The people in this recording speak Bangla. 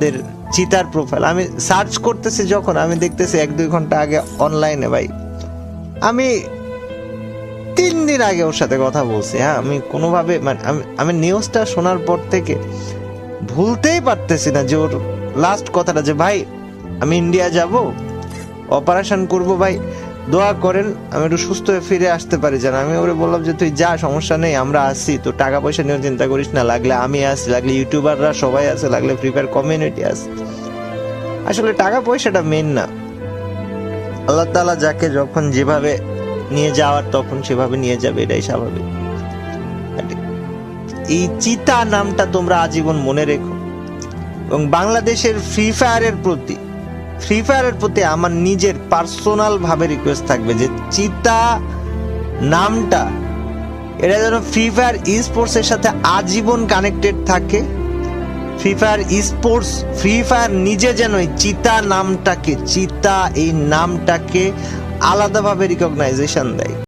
ওদের চিতার প্রোফাইল আমি সার্চ করতেছি, যখন আমি দেখতেছি 1-2 ঘন্টা আগে অনলাইনে। ভাই আমি 3 দিন আগে ওর সাথে কথা বলছি। হ্যাঁ, আমি কোনোভাবে মানে আমি নিউজটা শোনার পর থেকে ভুলতেই পারতেছি না যে ওর লাস্ট কথাটা, যে ভাই আমি ইন্ডিয়া যাব, অপারেশন করব, ভাই দোয়া করেন আমি একটু সুস্থ হয়ে ফিরে আসতে পারি। জান আমি ওরে বললাম যে তুই যা, সমস্যা নেই, আমরা আসি, তো টাকা পয়সা নিয়ে চিন্তা করিস না, লাগলে আমি আসি, লাগলে ইউটিউবাররা সবাই আছে, লাগলে ফ্রি ফায়ার কমিউনিটি আছে। আসলে টাকা পয়সাটা মেন না, আল্লাহ তাআলা যাকে যখন যেভাবে নিয়ে যাওয়ার তখন সেভাবে নিয়ে যাবে, এটাই স্বাভাবিক। এই চিতা নামটা তোমরা আজীবন মনে রেখো, এবং বাংলাদেশের ফ্রি ফায়ারের প্রতি আমার নিজের পার্সোনাল ভাবে রিকোয়েস্ট থাকবে যে চিতা নামটা এটা যেন ফ্রি ফায়ার স্পোর্টস এর সাথে আজীবন কানেক্টেড থাকে। ফ্রি ফায়ার নিজে যেন এই চিতা নামটাকে, এই নামটাকে আলাদাভাবে রিকগনাইজেশন দেয়।